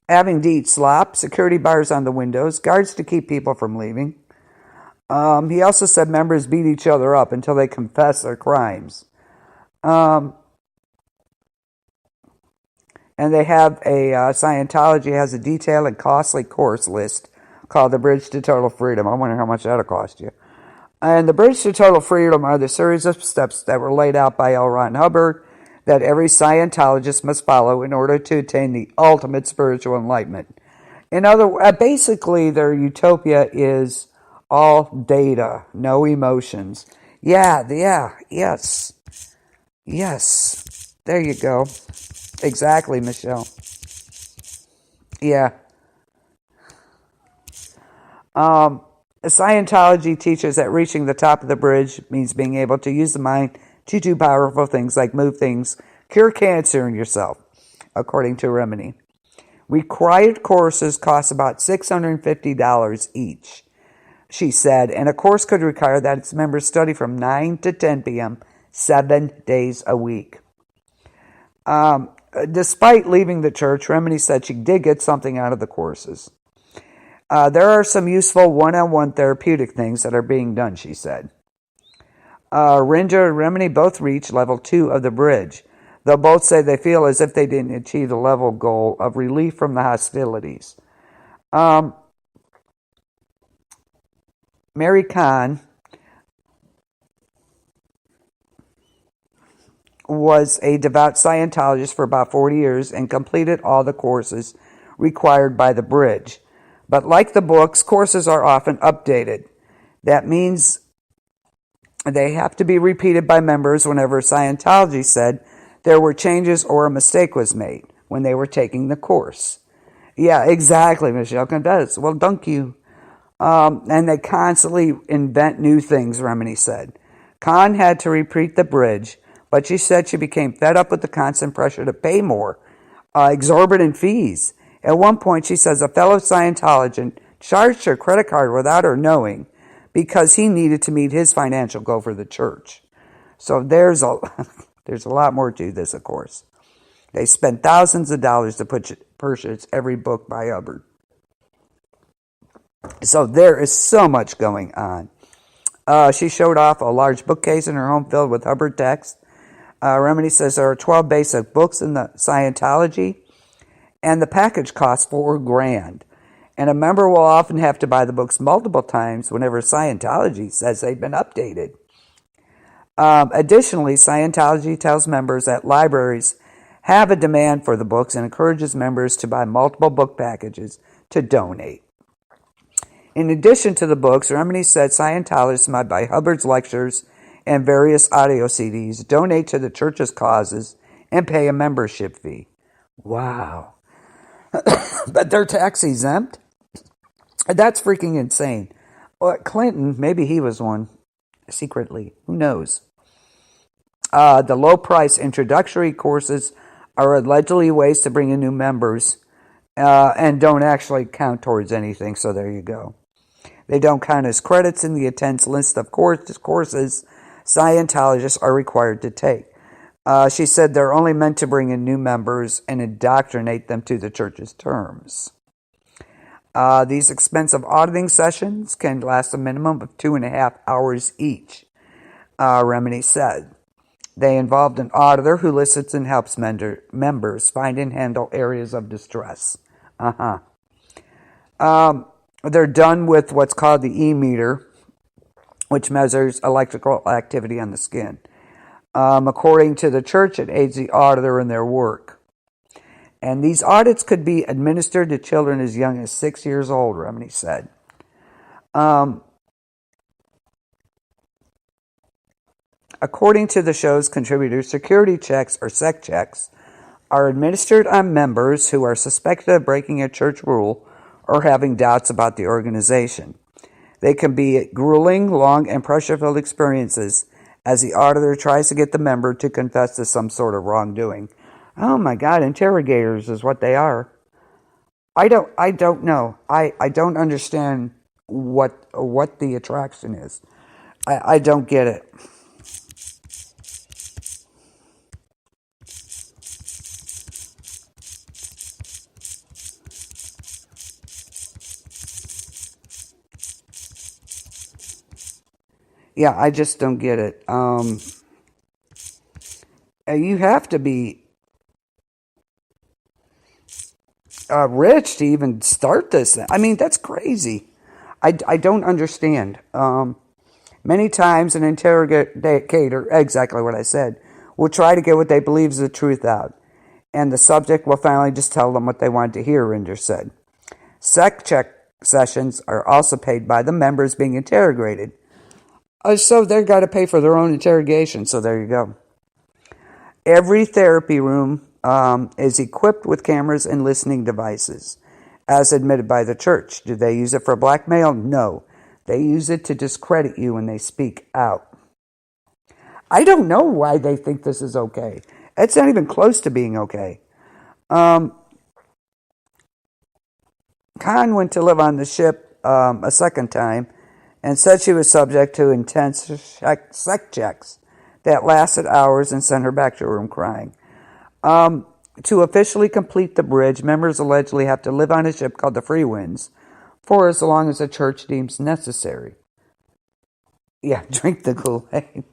having to eat slop, security bars on the windows, guards to keep people from leaving. He also said members beat each other up until they confess their crimes. Um, and they have Scientology has a detailed and costly course list called the Bridge to Total Freedom. I wonder how much that'll cost you. And the Bridge to Total Freedom are the series of steps that were laid out by L. Ron Hubbard that every Scientologist must follow in order to attain the ultimate spiritual enlightenment. In other words, basically, their utopia is all data, no emotions. Yes. There you go. Exactly, Michelle. Yeah. Scientology teaches that reaching the top of the bridge means being able to use the mind to do powerful things like move things, cure cancer in yourself, according to Remini. Required courses cost about $650 each, she said, and a course could require that its members study from 9 to 10 p.m., 7 days a week. Despite leaving the church, Remini said she did get something out of the courses. There are some useful one-on-one therapeutic things that are being done, she said. Ringer and Remini both reached level 2 of the bridge. They'll both say they feel as if they didn't achieve the level goal of relief from the hostilities. Mary Kahn was a devout Scientologist for about 40 years and completed all the courses required by the bridge. But like the books, courses are often updated. That means they have to be repeated by members whenever Scientology said there were changes or a mistake was made when they were taking the course. Yeah, exactly, Michelle Condes. Well, thank you. And they constantly invent new things, Remini said. Khan had to repeat the bridge, but she said she became fed up with the constant pressure to pay more, exorbitant fees. At one point, she says a fellow Scientologist charged her credit card without her knowing because he needed to meet his financial goal for the church. So there's a lot more to this, of course. They spent thousands of dollars to purchase every book by Hubbard. So there is so much going on. She showed off a large bookcase in her home filled with Hubbard texts. Remini says there are 12 basic books in the Scientology, and the package costs $4,000. And a member will often have to buy the books multiple times whenever Scientology says they've been updated. Additionally, Scientology tells members that libraries have a demand for the books and encourages members to buy multiple book packages to donate. In addition to the books, Remini said Scientologists might buy Hubbard's lectures and various audio CDs, donate to the church's causes, and pay a membership fee. Wow. But they're tax exempt? That's freaking insane. Well, Clinton, maybe he was one secretly. Who knows? The low-price introductory courses are allegedly ways to bring in new members and don't actually count towards anything, so there you go. They don't count as credits in the attendance list of courses Scientologists are required to take. She said they're only meant to bring in new members and indoctrinate them to the church's terms. These expensive auditing sessions can last a minimum of 2.5 hours each, Remini said. They involved an auditor who listens and helps members find and handle areas of distress. They're done with what's called the E-meter, which measures electrical activity on the skin. According to the church, it aids the auditor in their work. And these audits could be administered to children as young as 6 years old, Remini said. According to the show's contributors, security checks or SEC checks are administered on members who are suspected of breaking a church rule or having doubts about the organization. They can be grueling, long, and pressure-filled experiences as the auditor tries to get the member to confess to some sort of wrongdoing. Oh my God, interrogators is what they are. I don't know. I don't understand what the attraction is. I don't get it. Yeah, I just don't get it. You have to be rich to even start this. I mean, that's crazy. I don't understand. Many times an interrogator, exactly what I said, will try to get what they believe is the truth out, and the subject will finally just tell them what they want to hear, Rinder said. Sec check sessions are also paid by the members being interrogated. So they've got to pay for their own interrogation, so there you go. Every therapy room is equipped with cameras and listening devices, as admitted by the church. Do they use it for blackmail? No. They use it to discredit you when they speak out. I don't know why they think this is okay. It's not even close to being okay. Khan went to live on the ship a second time and said she was subject to intense sec checks that lasted hours and sent her back to her room crying. To officially complete the bridge, members allegedly have to live on a ship called the Free Winds for as long as the church deems necessary. Yeah, drink the Kool-Aid.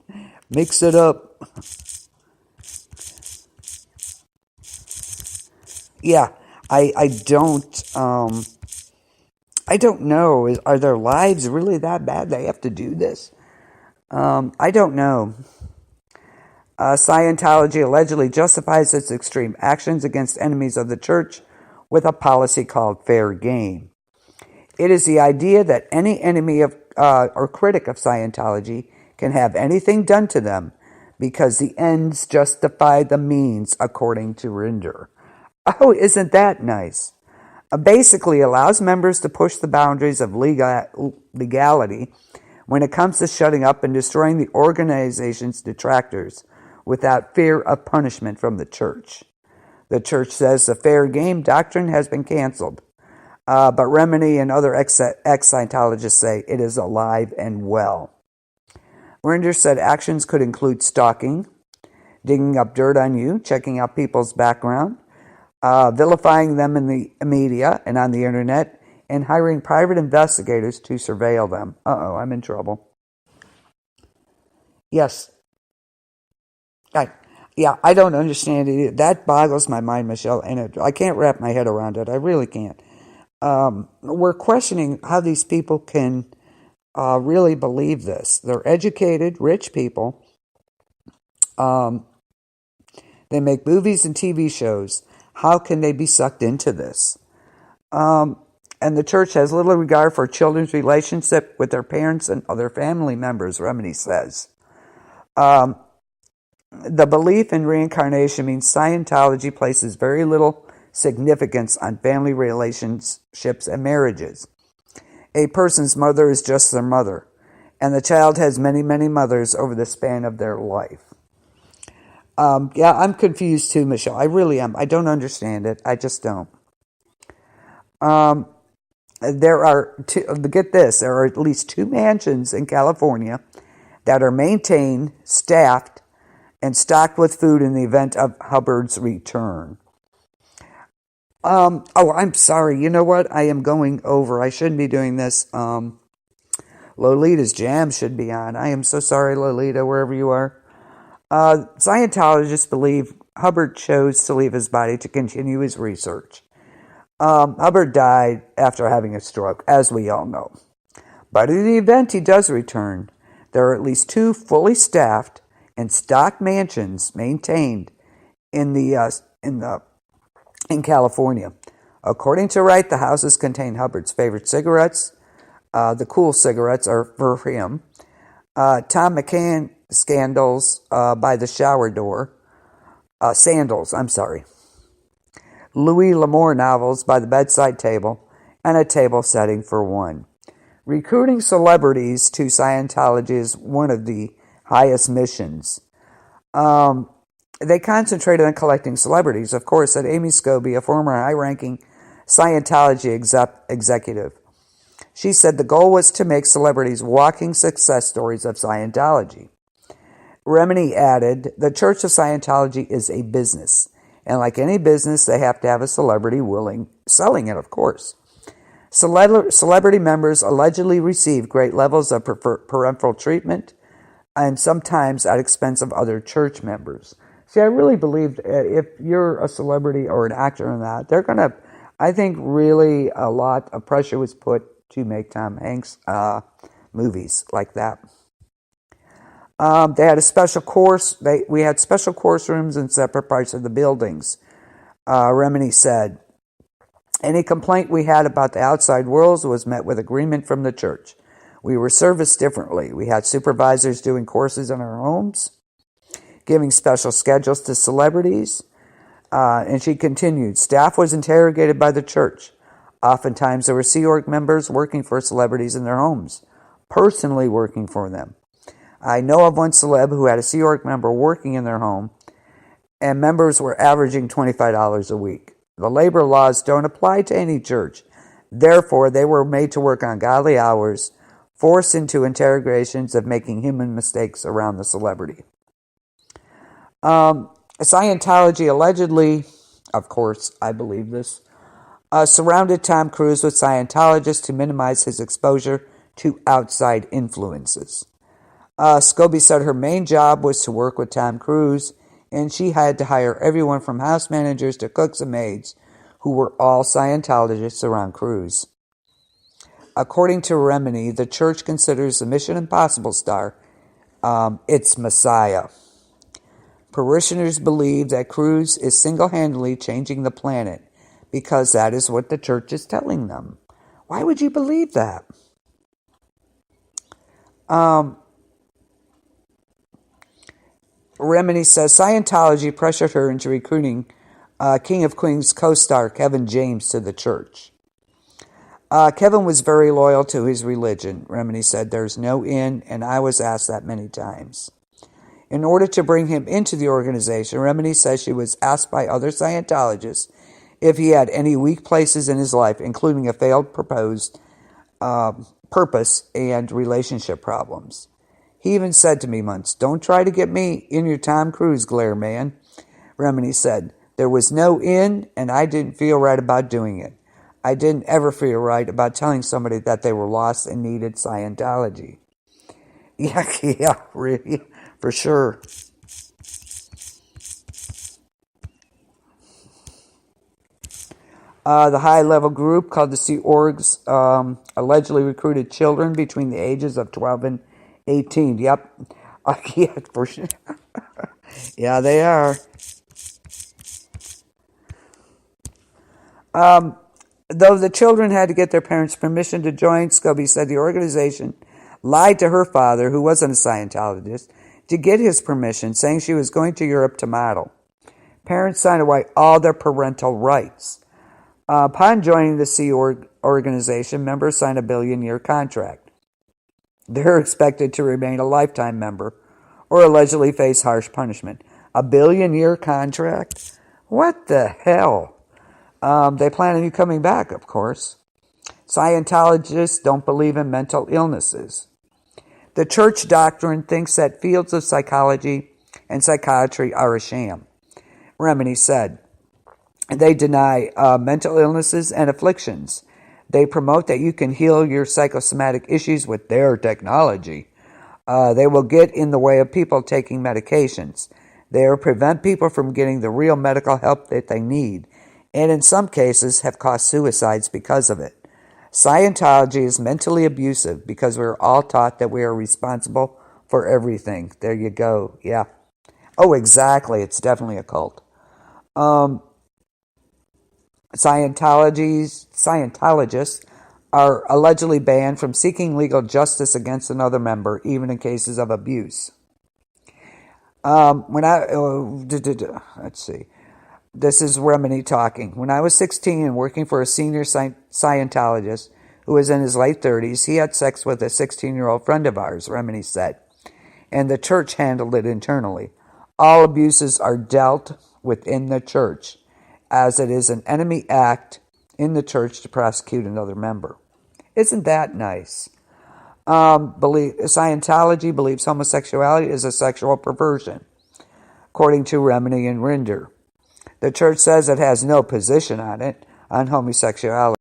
Mix it up. Yeah, I don't know. Are their lives really that bad? They have to do this? I don't know. Scientology allegedly justifies its extreme actions against enemies of the church with a policy called fair game. It is the idea that any enemy of or critic of Scientology can have anything done to them because the ends justify the means, according to Rinder. Oh, isn't that nice? Basically allows members to push the boundaries of legality when it comes to shutting up and destroying the organization's detractors without fear of punishment from the church. The church says the fair game doctrine has been canceled, but Remini and other ex-Scientologists say it is alive and well. Rinder said actions could include stalking, digging up dirt on you, checking out people's background, vilifying them in the media and on the internet, and hiring private investigators to surveil them. Uh-oh, I'm in trouble. Yes. I don't understand it either. That boggles my mind, Michelle, and I can't wrap my head around it. I really can't. We're questioning how these people can really believe this. They're educated, rich people. They make movies and TV shows. How can they be sucked into this? And the church has little regard for children's relationship with their parents and other family members, Remini says. The belief in reincarnation means Scientology places very little significance on family relationships and marriages. A person's mother is just their mother, and the child has many, many mothers over the span of their life. I'm confused too, Michelle. I really am. I don't understand it. I just don't. There are at least 2 mansions in California that are maintained, staffed, and stocked with food in the event of Hubbard's return. I'm sorry. You know what? I am going over. I shouldn't be doing this. Lolita's Jam should be on. I am so sorry, Lolita, wherever you are. Scientologists believe Hubbard chose to leave his body to continue his research. Hubbard died after having a stroke, as we all know. But in the event he does return, there are at least 2 fully staffed and stocked mansions maintained in California. According to Wright, the houses contain Hubbard's favorite cigarettes. The cool cigarettes are for him. Tom McCann scandals by the shower door. Sandals, I'm sorry. Louis L'Amour novels by the bedside table, and a table setting for one. Recruiting celebrities to Scientology is one of the highest missions. They concentrated on collecting celebrities. Of course, said Amy Scobie, a former high-ranking Scientology executive. She said the goal was to make celebrities walking success stories of Scientology. Remini added, the Church of Scientology is a business, and like any business, they have to have a celebrity selling it, of course. Celebrity members allegedly receive great levels of parental treatment and sometimes at expense of other church members. See, I really believe if you're a celebrity or an actor in that, they're going to, I think really a lot of pressure was put to make Tom Hanks movies like that. They had a special course. We had special course rooms in separate parts of the buildings. Remini said, any complaint we had about the outside world was met with agreement from the church. We were serviced differently. We had supervisors doing courses in our homes, giving special schedules to celebrities. And she continued, staff was interrogated by the church. Oftentimes there were Sea Org members working for celebrities in their homes, personally working for them. I know of one celeb who had a Sea Org member working in their home, and members were averaging $25 a week. The labor laws don't apply to any church. Therefore, they were made to work ungodly hours, forced into interrogations of making human mistakes around the celebrity. Scientology allegedly, of course, I believe this, surrounded Tom Cruise with Scientologists to minimize his exposure to outside influences. Scobie said her main job was to work with Tom Cruise, and she had to hire everyone from house managers to cooks and maids, who were all Scientologists around Cruise. According to Remini, the church considers the Mission Impossible star its messiah. Parishioners believe that Cruise is single-handedly changing the planet because that is what the church is telling them. Why would you believe that? Remini says Scientology pressured her into recruiting King of Queens co-star Kevin James to the church. Kevin was very loyal to his religion. Remini said there's no in, and I was asked that many times. In order to bring him into the organization, Remini says she was asked by other Scientologists if he had any weak places in his life, including a failed proposed purpose and relationship problems. He even said to me once, don't try to get me in your Tom Cruise glare, man. Remini said, there was no in, and I didn't feel right about doing it. I didn't ever feel right about telling somebody that they were lost and needed Scientology. Yeah, really, for sure. The high-level group called the Sea Orgs allegedly recruited children between the ages of 12 and 18. Yep. Yeah, for sure. Yeah, they are. Though the children had to get their parents' permission to join, Scobie said the organization lied to her father, who wasn't a Scientologist, to get his permission, saying she was going to Europe to model. Parents signed away all their parental rights. Upon joining the Sea Org organization, members signed a billion-year contract. They're expected to remain a lifetime member or allegedly face harsh punishment. A billion-year contract? What the hell? They plan on you coming back, of course. Scientologists don't believe in mental illnesses. The church doctrine thinks that fields of psychology and psychiatry are a sham. Remini said, they deny mental illnesses and afflictions. They promote that you can heal your psychosomatic issues with their technology. They will get in the way of people taking medications. They will prevent people from getting the real medical help that they need, and in some cases have caused suicides because of it. Scientology is mentally abusive because we're all taught that we are responsible for everything. There you go. Yeah. Oh, exactly. It's definitely a cult. Scientologists are allegedly banned from seeking legal justice against another member, even in cases of abuse. Let's see. This is Remini talking. When I was 16 and working for a senior Scientologist who was in his late 30s, he had sex with a 16-year-old friend of ours, Remini said, and the church handled it internally. All abuses are dealt within the church, as it is an enemy act in the church to prosecute another member. Isn't that nice? Scientology believes homosexuality is a sexual perversion, according to Remini and Rinder. The church says it has no position on homosexuality.